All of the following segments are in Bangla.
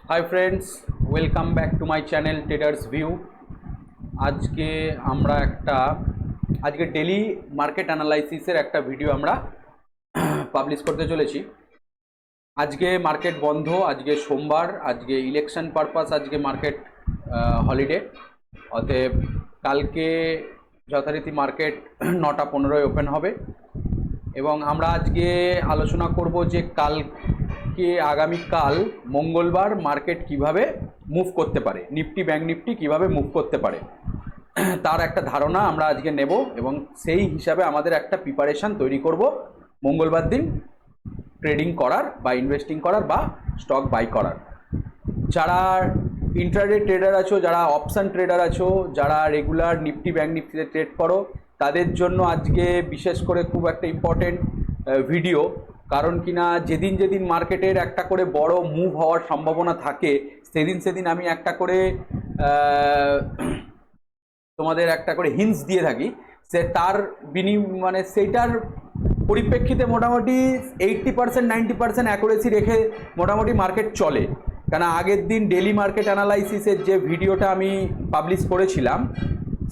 Hi friends, welcome back to my channel traders view. আজকে ডেলি মার্কেট অ্যানালাইসিসের একটা ভিডিও আমরা পাবলিশ করতে চলেছি। আজকে মার্কেট বন্ধ, আজকে সোমবার, আজকে ইলেকশন পারপাস, আজকে মার্কেট হলিডে। অতএব কালকে যথারীতি মার্কেট 9:15 ওপেন হবে এবং আমরা আজকে আলোচনা করব যে আগামীকাল মঙ্গলবার মার্কেট কিভাবে মুভ করতে পারে, নিফটি ব্যাংক নিফটি কিভাবে মুভ করতে পারে তার একটা ধারণা আমরা আজকে নেব এবং সেই হিসাবে আমাদের একটা প্রিপারেশান তৈরি করব মঙ্গলবার দিন ট্রেডিং করার বা ইনভেস্টিং করার বা স্টক বাই করার। যারা ইন্ট্রাডে ট্রেডার আছো, যারা অপশান ট্রেডার আছো, যারা রেগুলার নিফটি ব্যাংক নিফটিতে ট্রেড করো, তাদের জন্য আজকে বিশেষ করে খুব একটা ইম্পর্টেন্ট ভিডিও। কারণ কিনা যেদিন মার্কেটের একটা করে বড় মুভ হওয়ার সম্ভাবনা থাকে সেদিন আমি একটা করে তোমাদের একটা করে হিন্টস দিয়ে থাকি। তার সেইটার পরিপ্রেক্ষিতে মোটামুটি 80% 90% অ্যাকুরেসি রেখে মোটামুটি মার্কেট চলে। কেন আগের দিন ডেলি মার্কেট অ্যানালাইসিসের যে ভিডিওটা আমি পাবলিশ করেছিলাম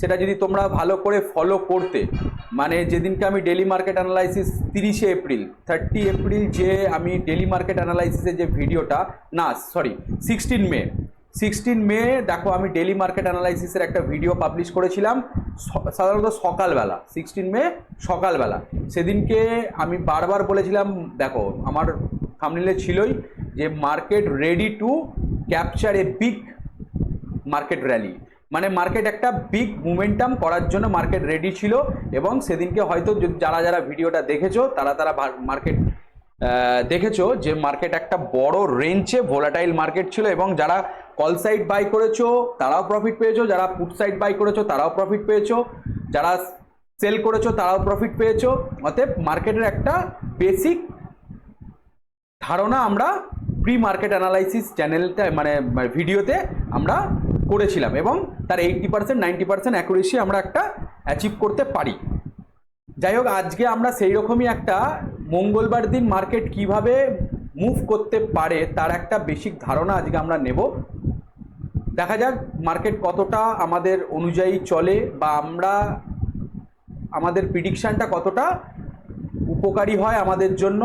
সেটা যদি তোমরা ভালো করে ফলো করতে, যেদিনকে আমি ডেলি মার্কেট অ্যানালাইসিস 30 এপ্রিল যে আমি ডেলি মার্কেট অ্যানালাইসিসের যে ভিডিওটা 16 মে দেখো আমি ডেলি মার্কেট অ্যানালাইসিসের একটা ভিডিও পাবলিশ করেছিলাম সাধারণত সকালবেলা, 16 মে সকালবেলা। সেদিনকে আমি বারবার বলেছিলাম, দেখো আমার থাম্বনেইলে ছিলই যে market ready to capture a big market rally, market একটা বিগ মোমেন্টাম করার জন্য মার্কেট রেডি ছিল। এবং সেদিনকে হয়তো যারা ভিডিওটা দেখেছো তারা মার্কেট দেখেছো যে মার্কেট একটা বড় রেঞ্জে ভোলাটাইল মার্কেট ছিল এবং যারা কল সাইড বাই করেছো তারাও প্রফিট পেয়েছো, যারা পুট সাইড বাই করেছো তারাও প্রফিট পেয়েছো, যারা সেল করেছো তারাও প্রফিট পেয়েছো। অতএব মার্কেটের একটা বেসিক ধারণা আমরা প্রি মার্কেট অ্যানালাইসিস চ্যানেলটা ভিডিওতে আমরা করেছিলাম এবং তার 80% 90% অ্যাকুরেসি আমরা একটা অ্যাচিভ করতে পারি। যাই হোক, আজকে আমরা সেই রকমই একটা মঙ্গলবার দিন মার্কেট কিভাবে মুভ করতে পারে তার একটা বেসিক ধারণা আজকে আমরা নেব। দেখা যাক মার্কেট কতটা আমাদের অনুযায়ী চলে বা আমাদের প্রিডিকশানটা কতটা উপকারী হয় আমাদের জন্য।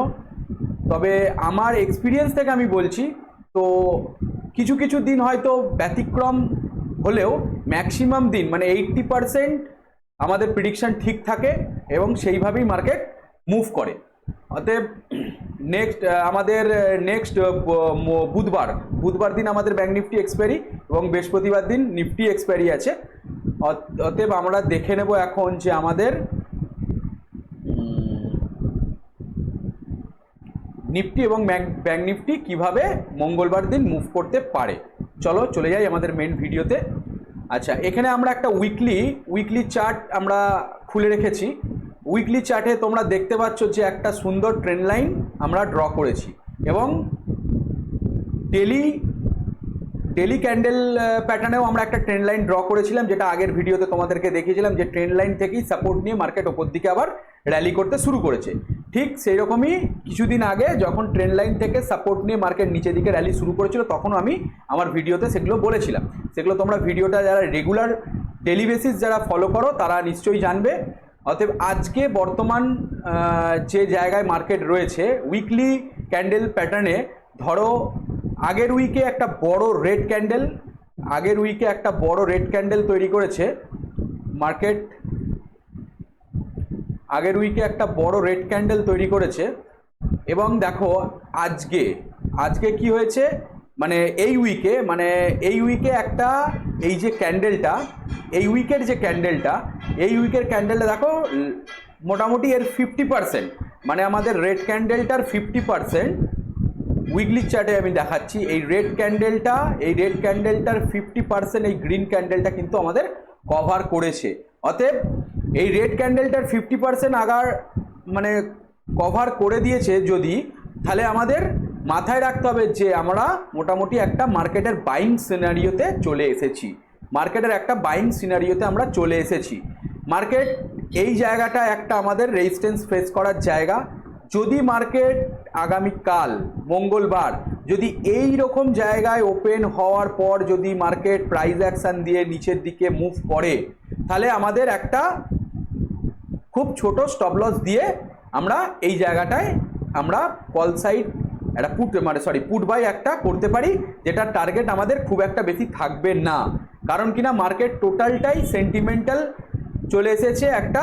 তবে আমার এক্সপিরিয়েন্স থেকে আমি বলছি, তো কিছু দিন হয়তো ব্যতিক্রম হলেও ম্যাক্সিমাম দিন 80% আমাদের প্রিডিকশান ঠিক থাকে এবং সেইভাবেই মার্কেট মুভ করে। অতএব আমাদের নেক্সট বুধবার দিন আমাদের ব্যাংক নিফটি এক্সপায়ারি এবং বৃহস্পতিবার দিন নিফটি এক্সপায়ারি আছে। অতএব আমরা দেখে নেব এখন যে আমাদের নিফটি এবং ব্যাংক নিফটি কিভাবে মঙ্গলবার দিন মুভ করতে পারে। চলে যাই আমাদের মেন ভিডিওতে। আচ্ছা, এখানে আমরা একটা উইকলি চার্ট আমরা খুলে রেখেছি। উইকলি চার্টে তোমরা দেখতে পাচ্ছ যে একটা সুন্দর ট্রেন্ড লাইন আমরা ড্র করেছি এবং ডেলি ক্যান্ডেল প্যাটার্নেও আমরা একটা ট্রেন্ড লাইন ড্র করেছিলাম, যেটা আগের ভিডিওতে তোমাদেরকে দেখিয়েছিলাম যে ট্রেন্ড লাইন থেকেই সাপোর্ট নিয়ে মার্কেট ওপর দিকে আবার র্যালি করতে শুরু করেছে। ঠিক সেই রকমই কিছুদিন আগে যখন ট্রেন্ড লাইন থেকে সাপোর্ট নিয়ে মার্কেট নিচের দিকে র্যালি শুরু করেছিল তখন আমি আমার ভিডিওতে সেগুলো বলেছিলাম। সেগুলো তোমরা ভিডিওটা যারা রেগুলার ডেলি বেসিস যারা ফলো করো তারা নিশ্চয়ই জানবে। অতএব আজকে বর্তমান যে জায়গায় মার্কেট রয়েছে উইকলি ক্যান্ডেল প্যাটার্নে, ধরো আগের উইকে একটা বড় রেড ক্যান্ডেল তৈরি করেছে মার্কেট। আগের উইকে একটা বড় রেড ক্যান্ডেল তৈরি করেছে এবং দেখো আজকে কি হয়েছে, এই উইকে একটা এই যে ক্যান্ডেলটা, এই উইকের ক্যান্ডেলটা দেখো মোটামুটি এর 50%, আমাদের রেড ক্যান্ডেলটার 50% উইকলি চার্টে আমি দেখাচ্ছি। এই রেড ক্যান্ডেলটার 50% এই গ্রিন ক্যান্ডেলটা কিন্তু আমাদের কভার করেছে। অতএব এই রেড ক্যান্ডেলটার 50% কভার করে দিয়েছে যদি, তাহলে আমাদের মাথায় রাখতে হবে যে আমরা মোটামুটি একটা মার্কেটের বাইং সিনারিওতে চলে এসেছি। মার্কেট এই জায়গাটা একটা আমাদের রেজিস্ট্যান্স ফেস করার জায়গা। যদি মার্কেট আগামীকাল মঙ্গলবার যদি এই রকম জায়গায় ওপেন হওয়ার পর যদি মার্কেট প্রাইস অ্যাকশন দিয়ে নিচের দিকে মুভ করে, তাহলে আমাদের একটা খুব ছোট স্টপ লস দিয়ে আমরা এই জায়গাটায় আমরা কল সাইড একটা পুট বাই একটা করতে পারি, যেটার টার্গেট আমাদের খুব একটা বেশি থাকবে না। কারণ কিনা মার্কেট টোটালটাই সেন্টিমেন্টাল চলে এসেছে, একটা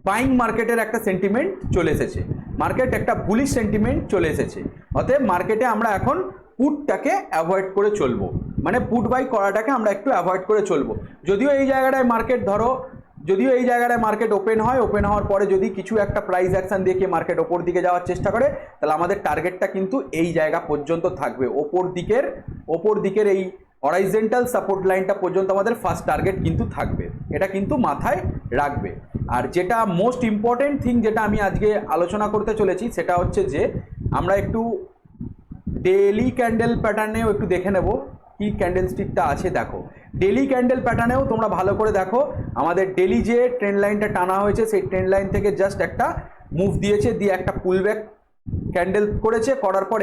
বাইং মার্কেটের একটা সেন্টিমেন্ট চলে এসেছে, মার্কেট একটা বুলিশ সেন্টিমেন্ট চলে এসেছে। অতএব মার্কেটে আমরা এখন পুটটাকে অ্যাভয়েড করে চলবো, মানে পুট বাই করাটাকে আমরা একটু অ্যাভয়েড করে চলবো। যদিও এই জায়গাটায় মার্কেট ওপেন হয়, ওপেন হওয়ার পরে যদি কিছু একটা প্রাইস অ্যাকশন দিয়ে কি মার্কেট ওপর দিকে যাওয়ার চেষ্টা করে, তাহলে আমাদের টার্গেটটা কিন্তু এই জায়গা পর্যন্ত থাকবে, ওপর দিকের এই হরাইজন্টাল সাপোর্ট লাইনটা পর্যন্ত আমাদের ফার্স্ট টার্গেট কিন্তু থাকবে, এটা কিন্তু মাথায় রাখবে। আর যেটা মোস্ট ইম্পর্টেন্ট থিং যেটা আমি আজকে আলোচনা করতে চলেছি সেটা হচ্ছে যে আমরা একটু ডেইলি ক্যান্ডেল প্যাটার্নেও একটু দেখে নেব কি ক্যান্ডেল স্টিকটা আছে। দেখো ডেইলি ক্যান্ডেল প্যাটার্নেও তোমরা ভালো করে দেখো, আমাদের ডেইলি যে ট্রেন্ড লাইনটা টানা হয়েছে সেই ট্রেন্ড লাইন থেকে জাস্ট একটা মুভ দিয়েছে, দিয়ে একটা পুলব্যাক ক্যান্ডেল করেছে, করার পর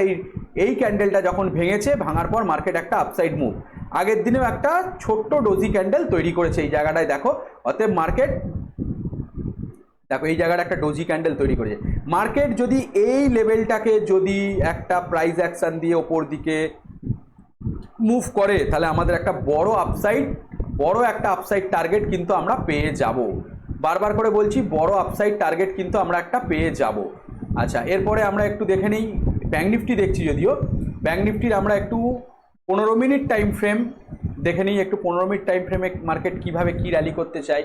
এই ক্যান্ডেলটা যখন ভেঙেছে, ভাঙার পর মার্কেট একটা আপসাইড মুভ, আগের দিনেও একটা ছোট্ট ডোজি ক্যান্ডেল তৈরি করেছে এই জায়গাটায় দেখো। অতএব মার্কেট দেখো এই জায়গাটা একটা ডোজি ক্যান্ডেল তৈরি করেছে। মার্কেট যদি এই লেভেলটাকে যদি একটা প্রাইস অ্যাকশন দিয়ে ওপর দিকে মুভ করে, তাহলে আমাদের একটা বড় একটা আপসাইড টার্গেট কিন্তু আমরা পেয়ে যাব। বারবার করে বলছি, বড় আপসাইড টার্গেট কিন্তু আমরা একটা পেয়ে যাব। আচ্ছা, এরপরে আমরা একটু দেখে নিই ব্যাঙ্ক নিফটি দেখছি, যদিও ব্যাঙ্ক নিফটির আমরা একটু 15 মিনিট টাইম ফ্রেম দেখে নিই, একটু 15 মিনিট টাইম ফ্রেমে মার্কেট কীভাবে কী র্যালি করতে চাই।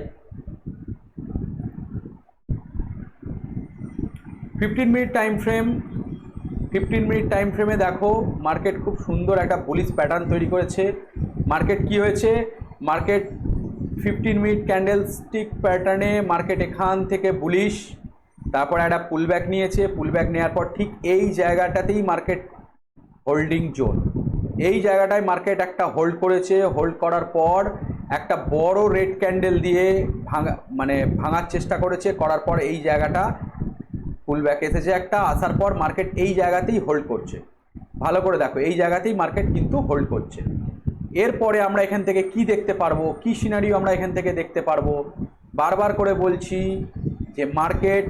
15 মিনিট টাইম ফ্রেমে দেখো মার্কেট খুব সুন্দর একটা বুলিশ প্যাটার্ন তৈরি করেছে। মার্কেট কি হয়েছে, মার্কেট 15 মিনিট ক্যান্ডেল স্টিক প্যাটার্নে মার্কেট এখান থেকে বুলিশ, তারপর একটা পুলব্যাক নিয়েছে, পুলব্যাক নেওয়ার পর ঠিক এই জায়গাটাতেই মার্কেট হোল্ডিং জোন, এই জায়গাটায় মার্কেট একটা হোল্ড করেছে, হোল্ড করার পর একটা বড় রেড ক্যান্ডেল দিয়ে ভাঙার চেষ্টা করেছে, করার পর এই জায়গাটা পুলব্যাক এসেছে একটা, আসার পর মার্কেট এই জায়গাতেই হোল্ড করছে। ভালো করে দেখো এই জায়গাতেই মার্কেট কিন্তু হোল্ড করছে। এরপরে আমরা এখান থেকে কি দেখতে পারবো, কি সিনারিও আমরা এখান থেকে দেখতে পারবো, বারবার করে বলছি যে মার্কেট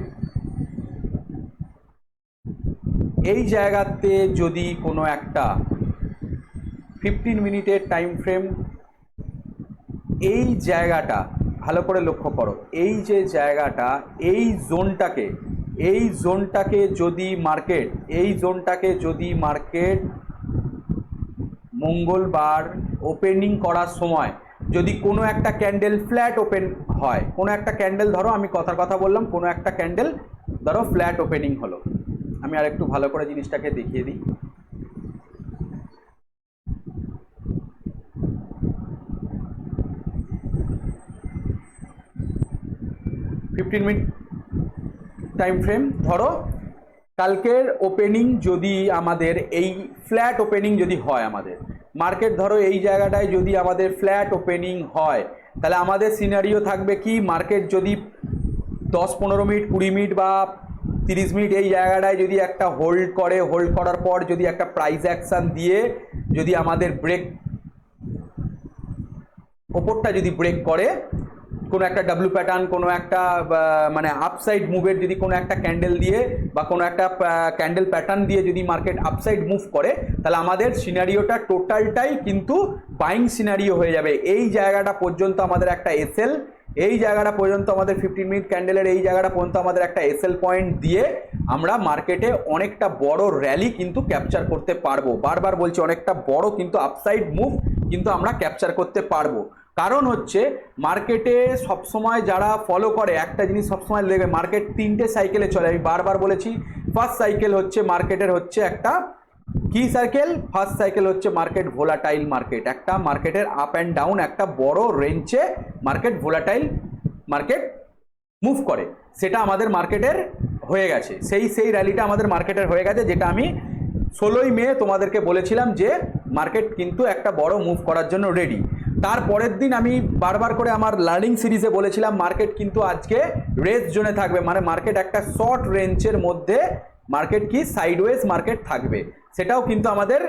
এই জায়গাতে যদি কোনো একটা 15 মিনিটের টাইম ফ্রেম, এই জায়গাটা ভালো করে লক্ষ্য করো, এই যে জায়গাটা, এই জোনটাকে যদি মার্কেট মঙ্গলবার ওপেনিং করার সময় যদি কোনো একটা ক্যান্ডেল ফ্ল্যাট ওপেন হয়, কোনো একটা ক্যান্ডেল ধরো, আমি কথা বললাম, কোনো একটা ক্যান্ডেল ধরো ফ্ল্যাট ওপেনিং হলো, আমি আর একটু ভালো করে জিনিসটাকে দেখিয়ে দিই। মিনিট টাইম ফ্রেম ধরো, কালকের ওপেনিং যদি আমাদের এই ফ্ল্যাট ওপেনিং যদি হয়, আমাদের মার্কেট ধরো এই জায়গাটায় যদি আমাদের ফ্ল্যাট ওপেনিং হয়, তাহলে আমাদের সিনারিও থাকবে কি, মার্কেট যদি 10-15 মিনিট 20 মিনিট বা 30 মিনিট এই জায়গাটায় যদি একটা হোল্ড করে, হোল্ড করার পর যদি একটা প্রাইস অ্যাকশন দিয়ে যদি আমাদের ওপরটা যদি ব্রেক করে, কোনো একটা ডাব্লিউ প্যাটার্ন, কোনো একটা আপসাইড মুভের যদি কোনো একটা ক্যান্ডেল দিয়ে বা কোনো একটা ক্যান্ডেল প্যাটার্ন দিয়ে যদি মার্কেট আপসাইড মুভ করে, তাহলে আমাদের সিনারিওটা টোটালটাই কিন্তু বাইং সিনারিও হয়ে যাবে। এই জায়গাটা পর্যন্ত আমাদের একটা এসএল, এই জায়গাটা পর্যন্ত আমাদের 15 মিনিট ক্যান্ডেলের এই জায়গাটা পর্যন্ত আমাদের একটা এসএল পয়েন্ট দিয়ে আমরা মার্কেটে অনেকটা বড় র্যালি কিন্তু ক্যাপচার করতে পারবো। বারবার বলছি, অনেকটা বড় কিন্তু আপসাইড মুভ কিন্তু আমরা ক্যাপচার করতে পারবো। কারণ হচ্ছে মার্কেটে সবসময় যারা ফলো করে একটা জিনিস সবসময় দেখবে, মার্কেট 3টে সাইকেলে চলে। আমি বারবার বলেছি, ফার্স্ট সাইকেল হচ্ছে মার্কেটের হচ্ছে একটা কি সাইকেল, ফার্স্ট সাইকেল হচ্ছে মার্কেট ভোলাটাইল মার্কেট, একটা মার্কেটের আপ অ্যান্ড ডাউন একটা বড় রেঞ্জে মার্কেট ভোলাটাইল মার্কেট মুভ করে, সেটা আমাদের মার্কেটের হয়ে গেছে, সেই র্যালিটা আমাদের মার্কেটের হয়ে গেছে, যেটা আমি 16ই মে তোমাদেরকে বলেছিলাম যে মার্কেট কিন্তু একটা বড় মুভ করার জন্য রেডি। তারপরের দিন আমি বারবার করে আমার লার্নিং সিরিজে বলেছিলাম মার্কেট কিন্তু আজকে রেঞ্জ জোনে থাকবে, মানে মার্কেট একটা শর্ট রেঞ্জের মধ্যে মার্কেট কি সাইডওয়েজ মার্কেট থাকবে, সেটাও কিন্তু আমাদের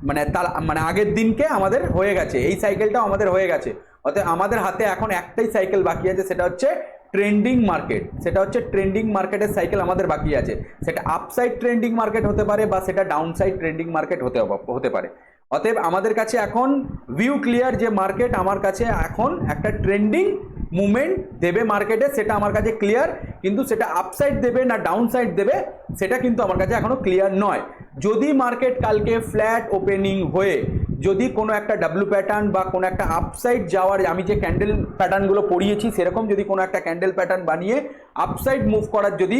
মানে তার মানে আগের দিনকে আমাদের হয়ে গেছে, এই সাইকেলটাও আমাদের হয়ে গেছে। অর্থাৎ আমাদের হাতে এখন একটাই সাইকেল বাকি আছে, সেটা হচ্ছে ট্রেন্ডিং মার্কেট। সেটা হচ্ছে ট্রেন্ডিং মার্কেটের সাইকেল আমাদের বাকি আছে। সেটা আপসাইড ট্রেন্ডিং মার্কেট হতে পারে বা সেটা ডাউনসাইড ট্রেন্ডিং মার্কেট হতে পারে। অতএব আমাদের কাছে এখন ভিউ ক্লিয়ার যে মার্কেট আমার কাছে এখন একটা ট্রেন্ডিং মুভমেন্ট দেবে মার্কেটে, সেটা আমার কাছে ক্লিয়ার। কিন্তু সেটা আপসাইড দেবে না ডাউন সাইড দেবে সেটা কিন্তু আমার কাছে এখনো ক্লিয়ার নয়। যদি মার্কেট কালকে ফ্ল্যাট ওপেনিং হয়ে যদি কোনো একটা ডাব্লু প্যাটার্ন বা কোনো একটা আপসাইড যাওয়ার, আমি যে ক্যান্ডেল প্যাটার্নগুলো পড়িয়েছি সেরকম যদি কোনো একটা ক্যান্ডেল প্যাটার্ন বানিয়ে আপসাইড মুভ করার যদি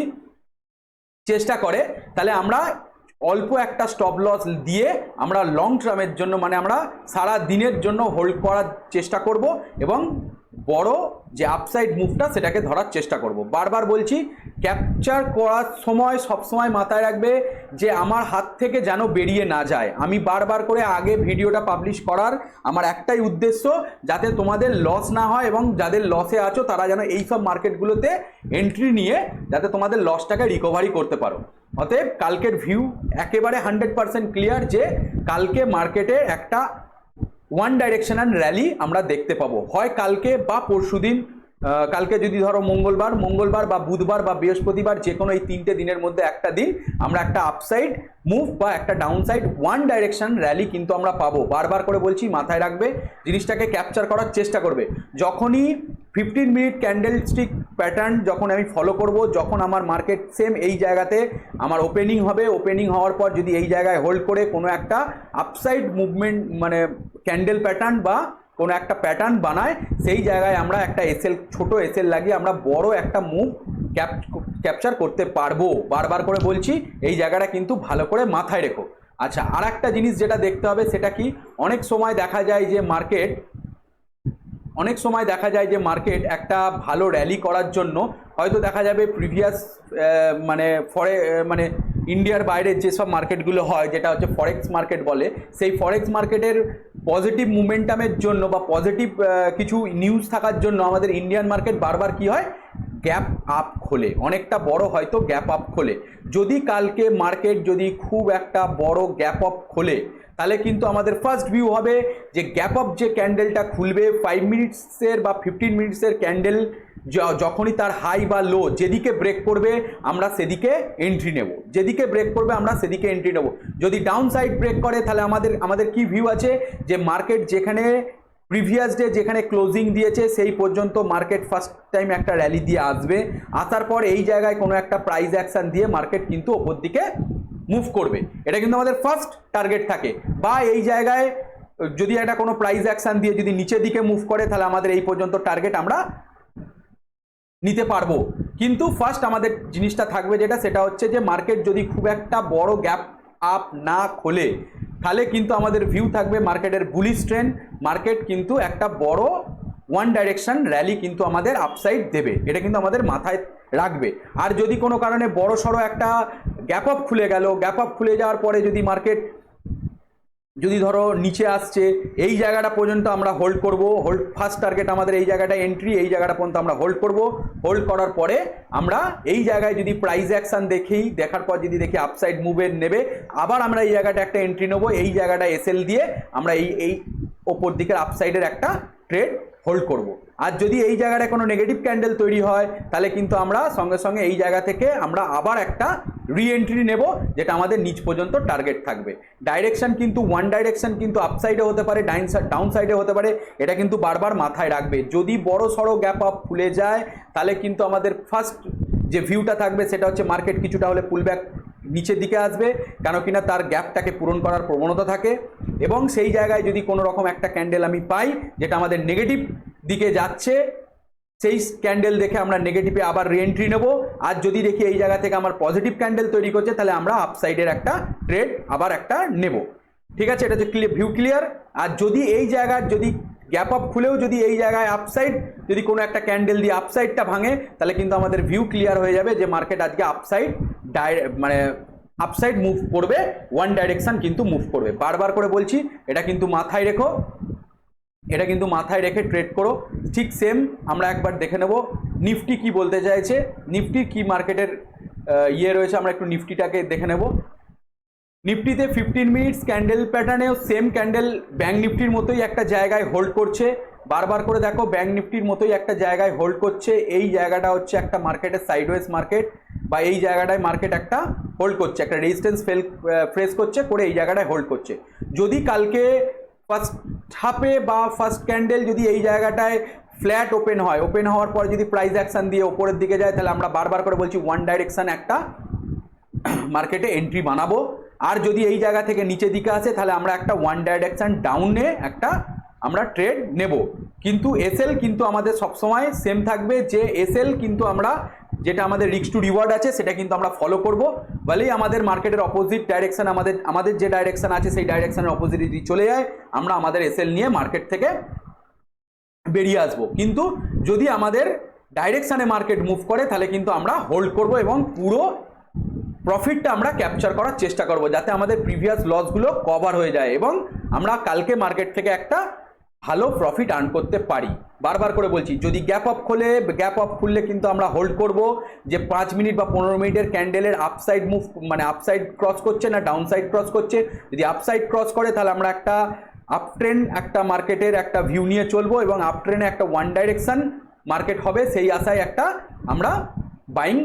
চেষ্টা করে, তাহলে আমরা অল্প একটা স্টপ লস দিয়ে আমরা লং টার্মের জন্য মানে আমরা সারা দিনের জন্য হোল্ড করার চেষ্টা করব এবং বড় যে আপসাইড মুভটা সেটাকে ধরার চেষ্টা করব। বারবার বলছি, ক্যাপচার করার সময় সবসময় মাথায় রাখবে যে আমার হাত থেকে যেন বেরিয়ে না যায়। আমি বারবার করে আগে ভিডিওটা পাবলিশ করার আমার একটাই উদ্দেশ্য, যাতে তোমাদের লস না হয় এবং যাদের লসে আছো তারা যেন এই সব মার্কেটগুলোতে এন্ট্রি নিয়ে যাতে তোমাদের লসটাকে রিকভারি করতে পারো। অতএব কালকের ভিউ একেবারে 100% ক্লিয়ার যে কালকে মার্কেটে একটা ওয়ান ডাইরেকশনাল র্যালি আমরা দেখতে পাবো, হয় কালকে বা পরশুদিন। কালকে যদি ধরো মঙ্গলবার বা বুধবার বা বৃহস্পতিবার, যে কোনো এই 3টে দিনের মধ্যে একটা দিন আমরা একটা আপসাইড মুভ বা একটা ডাউনসাইড ওয়ান ডাইরেকশন র্যালি কিন্তু আমরা পাবো। বারবার করে বলছি, মাথায় রাখবে, জিনিসটাকে ক্যাপচার করার চেষ্টা করবে। যখনই 15 মিনিট ক্যান্ডেল স্টিক প্যাটার্ন যখন আমি ফলো করব, যখন আমার মার্কেট সেম এই জায়গাতে আমার ওপেনিং হবে, ওপেনিং হওয়ার পর যদি এই জায়গায় হোল্ড করে কোনো একটা আপসাইড মুভমেন্ট মানে ক্যান্ডেল প্যাটার্ন বা কোনো একটা প্যাটার্ন বানায়, সেই জায়গায় আমরা একটা ছোট এসএল লাগিয়ে আমরা বড় একটা মুভ ক্যাপচার করতে পারবো। বারবার করে বলছি, এই জায়গাটা কিন্তু ভালো করে মাথায় রেখো। আচ্ছা, আর একটা জিনিস যেটা দেখতে হবে সেটা কি, অনেক সময় দেখা যায় যে মার্কেট একটা ভালো র্যালি করার জন্য হয়তো দেখা যাবে প্রিভিয়াস মানে ইন্ডিয়ার বাইরের যেসব মার্কেটগুলো হয়, যেটা হচ্ছে ফরেক্স মার্কেট বলে, সেই ফরেক্স মার্কেটের পজিটিভ মুমেন্টামের জন্য বা পজিটিভ কিছু নিউজ থাকার জন্য আমাদের ইন্ডিয়ান মার্কেট বারবার কি হয়, গ্যাপ আপ খোলে, অনেকটা বড় হয়তো গ্যাপ আপ খোলে। যদি কালকে মার্কেট যদি খুব একটা বড় গ্যাপ আপ খোলে, তাহলে কিন্তু আমাদের ফার্স্ট ভিউ হবে যে গ্যাপ আপ যে ক্যান্ডেলটা খুলবে 5 মিনিটসের বা 15 মিনিটসের ক্যান্ডেল, যখনই তার হাই বা লো যেদিকে ব্রেক করবে আমরা সেদিকে এন্ট্রি নেব, যেদিকে ব্রেক করবে আমরা সেদিকে এন্ট্রি নেব। যদি ডাউন সাইড ব্রেক করে তাহলে আমাদের কি ভিউ আছে যে মার্কেট যেখানে প্রিভিয়াস ডে যেখানে ক্লোজিং দিয়েছে সেই পর্যন্ত মার্কেট ফার্স্ট টাইম একটা র্যালি দিয়ে আসবে, আসার পর এই জায়গায় কোনো একটা প্রাইস অ্যাকশন দিয়ে মার্কেট কিন্তু ওপর দিকে মুভ করবে। এটা কিন্তু আমাদের ফার্স্ট টার্গেট থাকে। বা এই জায়গায় যদি একটা কোনো প্রাইস অ্যাকশন দিয়ে যদি নিচের দিকে মুভ করে, তাহলে আমাদের এই পর্যন্ত টার্গেট আমরা নিতে পারবো। কিন্তু ফার্স্ট আমাদের জিনিসটা থাকবে যেটা, সেটা হচ্ছে যে মার্কেট যদি খুব একটা বড় গ্যাপ আপ না খোলে, তাহলে কিন্তু আমাদের ভিউ থাকবে মার্কেটের বুলিশ ট্রেন্ড, মার্কেট কিন্তু একটা বড় ওয়ান ডাইরেকশন র্যালি কিন্তু আমাদের আপসাইড দেবে, এটা কিন্তু আমাদের মাথায় রাখবে। আর যদি কোনো কারণে বড় সড়ো একটা গ্যাপ আপ খুলে গেল, গ্যাপ আপ খুলে যাওয়ার পরে যদি মার্কেট যদি ধরো নিচে আসছে, এই জায়গাটা পর্যন্ত আমরা হোল্ড করব, হোল্ড ফার্স্ট টার্গেট আমাদের এই জায়গাটা এন্ট্রি, এই জায়গাটা পর্যন্ত আমরা হোল্ড করব। হোল্ড করার পরে আমরা এই জায়গায় যদি প্রাইস অ্যাকশন দেখার পর যদি দেখি আপসাইড মুভের নেবে, আবার আমরা এই জায়গাটা একটা এন্ট্রি নেবো, এই জায়গাটা এসএল দিয়ে আমরা এই ওপর দিকের আপসাইডের একটা ট্রেড হোল্ড করব। আর যদি এই জায়গায় কোনো নেগেটিভ ক্যান্ডেল তৈরি হয়, তাহলে কিন্তু আমরা সঙ্গে সঙ্গে এই জায়গা থেকে আমরা আবার একটা রিএন্ট্রি নেব, যেটা আমাদের নিচ পর্যন্ত টার্গেট থাকবে। ডাইরেকশন কিন্তু ওয়ান ডাইরেকশন কিন্তু আপসাইডে হতে পারে, ডাউন সাইডে হতে পারে, এটা কিন্তু বারবার মাথায় রাখবে। যদি বড় সড়ো গ্যাপ আপ খুলে যায়, তাহলে কিন্তু আমাদের ফার্স্ট যে ভিউটা থাকবে সেটা হচ্ছে মার্কেট কিছুটা হলে পুলব্যাক নিচের দিকে আসবে, কেন কিনা তার গ্যাপটাকে পূরণ করার প্রবণতা থাকে। এবং সেই জায়গায় যদি কোনো রকম একটা ক্যান্ডেল আমি পাই যেটা আমাদের নেগেটিভ দিকে যাচ্ছে, সেই ক্যান্ডেল দেখে আমরা নেগেটিভে আবার রিএন্ট্রি নেব। আর যদি দেখি এই জায়গা থেকে আমার পজিটিভ ক্যান্ডেল তৈরি করছে, তাহলে আমরা আপসাইডের একটা ট্রেড আবার একটা নেব। ঠিক আছে, এটা হচ্ছে ভিউ ক্লিয়ার। আর যদি এই জায়গার যদি গ্যাপ আপ খুলেও যদি এই জায়গায় আপসাইড যদি কোনো একটা ক্যান্ডেল দিয়ে আপসাইডটা ভাঙে, তাহলে কিন্তু আমাদের ভিউ ক্লিয়ার হয়ে যাবে যে মার্কেট আজকে আপসাইড আপসাইড মুভ করবে, ওয়ান ডাইরেকশন কিন্তু মুভ করবে। বারবার করে বলছি, এটা কিন্তু মাথায় রেখো, এটা কিন্তু মাথায় রেখে ট্রেড করো। ঠিক সেম আমরা একবার দেখে নেব নিফটি কি বলতে চাইছে, নিফটির কি মার্কেটের ইয়ে রয়েছে, আমরা একটু নিফটিটাকে দেখে নেব। নিফটিতে 15 মিনিটস ক্যান্ডেল প্যাটার্নেও সেম ক্যান্ডেল ব্যাঙ্ক নিফটির মতোই একটা জায়গায় হোল্ড করছে। বারবার করে দেখো ব্যাঙ্ক নিফটির মতোই একটা জায়গায় হোল্ড করছে। এই জায়গাটা হচ্ছে একটা মার্কেটের সাইডওয়েজ মার্কেট, বা এই জায়গাটায় মার্কেট একটা হোল্ড করছে, একটা রেজিস্ট্যান্স ফেস করছে, করে এই জায়গাটায় হোল্ড করছে। যদি কালকে ফার্স্ট হাফে বা ফার্স্ট ক্যান্ডেল যদি এই জায়গাটায় ফ্ল্যাট ওপেন হয়, ওপেন হওয়ার পর যদি প্রাইস অ্যাকশন দিয়ে ওপরের দিকে যায়, তাহলে আমরা বারবার করে বলছি ওয়ান ডাইরেকশন একটা মার্কেটে এন্ট্রি বানাবো। আর যদি এই জায়গা থেকে নিচের দিকে আসে, তাহলে আমরা একটা ওয়ান ডাইরেকশন ডাউনে একটা আমরা ট্রেড নেব। কিন্তু এসএল কিন্তু আমাদের সবসময় সেম থাকবে, যে এসএল কিন্তু আমরা যেটা আমাদের রিস্ক টু রিওয়ার্ড আছে সেটা কিন্তু আমরা ফলো করব। বলেই আমাদের মার্কেটের অপোজিট ডাইরেকশন, আমাদের যে ডাইরেকশন আছে সেই ডাইরেকশনের অপোজিট যদি চলে যায়, আমরা আমাদের এসএল নিয়ে মার্কেট থেকে বেরিয়ে আসবো। কিন্তু যদি আমাদের ডাইরেকশানে মার্কেট মুভ করে, তাহলে কিন্তু আমরা হোল্ড করব এবং পুরো প্রফিটটা আমরা ক্যাপচার করার চেষ্টা করব, যাতে আমাদের প্রিভিয়াস লসগুলো কভার হয়ে যায় এবং আমরা কালকে মার্কেট থেকে একটা ভালো প্রফিট আর্ন করতে পারি। বারবার করে বলছি, যদি গ্যাপ আপ খুললে কিন্তু আমরা হোল্ড করব, যে 5 মিনিট বা 15 মিনিটের ক্যান্ডেলের আপসাইড মুভ, মানে আপসাইড ক্রস করছে না ডাউন সাইড ক্রস করছে। যদি আপসাইড ক্রস করে, তাহলে আমরা একটা আপ ট্রেন্ড একটা মার্কেটের একটা ভিউ নিয়ে চলবো এবং আপ ট্রেন্ডে একটা ওয়ান ডাইরেকশন মার্কেট হবে, সেই আশায় একটা আমরা বাইং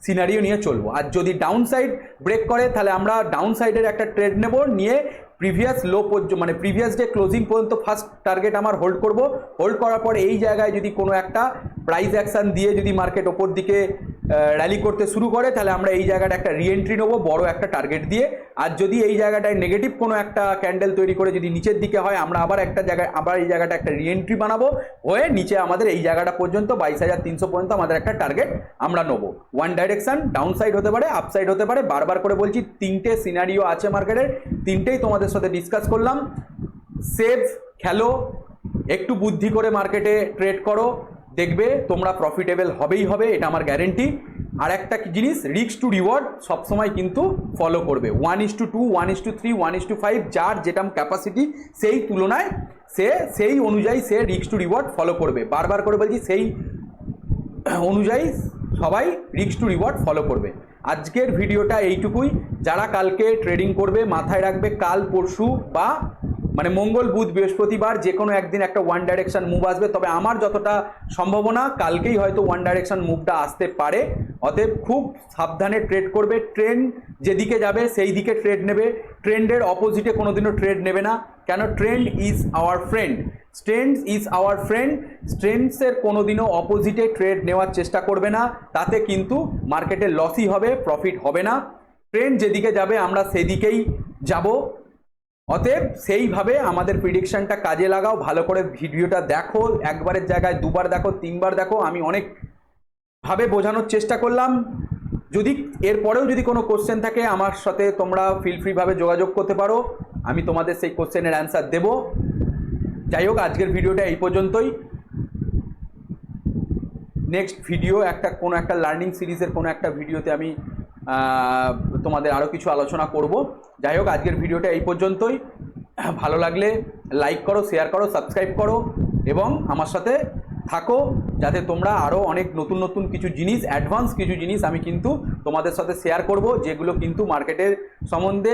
সিনারিও নিয়ে চলবো। আর যদি ডাউন সাইড ব্রেক করে, তাহলে আমরা ডাউন সাইডের একটা ট্রেড নেব, নিয়ে প্রিভিয়াস লো মানে প্রিভিয়াস ডে ক্লোজিং পর্যন্ত ফার্স্ট টার্গেট আমার হোল্ড করব। হোল্ড করার পর এই জায়গায় যদি কোনো একটা প্রাইস অ্যাকশন দিয়ে যদি মার্কেট ওপর দিকে র্যালি করতে শুরু করে, তাহলে আমরা এই জায়গাটা একটা রিএন্ট্রি নেবো বড় একটা টার্গেট দিয়ে। আর যদি এই জায়গাটায় নেগেটিভ কোনো একটা ক্যান্ডেল তৈরি করে যদি নিচের দিকে হয়, আমরা আবার এই জায়গাটা একটা রিএন্ট্রি বানাবো, হয়ে নিচে আমাদের এই জায়গাটা পর্যন্ত 22,300 পর্যন্ত আমাদের একটা টার্গেট আমরা নেবো। ওয়ান ডাইরেকশন ডাউন সাইড হতে পারে, আপ সাইড হতে পারে। বারবার করে বলছি, 3টে সিনারিও আছে মার্কেটের, 3টেই তোমাদের সাথে ডিসকাস করলাম। সেভ খেলো, একটু বুদ্ধি করে মার্কেটে ট্রেড করো, দেখবে তোমরা প্রফিটেবল হবেই হবে, এটা আমার গ্যারেন্টি। আর একটা জিনিস, রিস্ক টু রিওয়ার্ড সবসময় কিন্তু ফলো করবে। 1:2, 1:3, 1:5, যার যেটা ক্যাপাসিটি সেই তুলনায় সেই অনুযায়ী সে রিস্ক টু রিওয়ার্ড ফলো করবে। বারবার করে বলছি, সেই অনুযায়ী সবাই রিস্ক টু রিওয়ার্ড ফলো করবে। আজকের ভিডিওটা এইটুকুই। যারা কালকে ট্রেডিং করবে, মাথায় রাখবে কাল পরশু বা মানে মঙ্গল বুধ বৃহস্পতিবার যে কোনো একদিন একটা ওয়ান ডাইরেকশন মুভ আসবে। তবে আমার যতটা সম্ভাবনা, কালকেই হয়তো ওয়ান ডাইরেকশন মুভটা আসতে পারে। অতএব খুব সাবধানে ট্রেড করবে। ট্রেন্ড যেদিকে যাবে সেই দিকে ট্রেড নেবে, ট্রেন্ডের অপোজিটে কোনোদিনও ট্রেড নেবে না। কেন? Trend is our friend, trends is our friend. ট্রেন্ডসের কোনোদিনও অপোজিটে ট্রেড নেওয়ার চেষ্টা করবে না, তাতে কিন্তু মার্কেটে লসই হবে, প্রফিট হবে না। ট্রেন্ড যেদিকে যাবে আমরা সেদিকেই যাব। অতএব সেইভাবে আমাদের প্রিডিকশনটা কাজে লাগাও। ভালো করে ভিডিওটা দেখো, একবারের জায়গায় দুবার দেখো, 3বার দেখো। আমি অনেকভাবে বোঝানোর চেষ্টা করলাম। যদি এরপরেও যদি কোনো কোশ্চেন থাকে, আমার সাথে তোমরা ফিল ফ্রিভাবে যোগাযোগ করতে পারো, আমি তোমাদের সেই কোশ্চেনের অ্যান্সার দেব। যাই হোক, আজকের ভিডিওটা এই পর্যন্তই। নেক্সট ভিডিও কোনো একটা লার্নিং সিরিজের কোনো একটা ভিডিওতে আমি তোমাদের আরও কিছু আলোচনা করব। যাই হোক, আজকের ভিডিওটা এই পর্যন্তই। ভালো লাগলে লাইক করো, শেয়ার করো, সাবস্ক্রাইব করো এবং আমার সাথে থাকো, যাতে তোমরা আরও অনেক নতুন নতুন কিছু জিনিস, অ্যাডভান্স কিছু জিনিস আমি কিন্তু তোমাদের সাথে শেয়ার করব, যেগুলো কিন্তু মার্কেটের সম্বন্ধে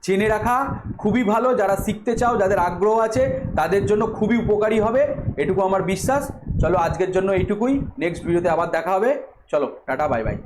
জেনে রাখা খুবই ভালো। যারা শিখতে চাও, যাদের আগ্রহ আছে, তাদের জন্য খুবই উপকারী হবে, এটুকু আমার বিশ্বাস। চলো, আজকের জন্য এইটুকুই। নেক্সট ভিডিওতে আবার দেখা হবে। চলো, টাটা, বাই বাই।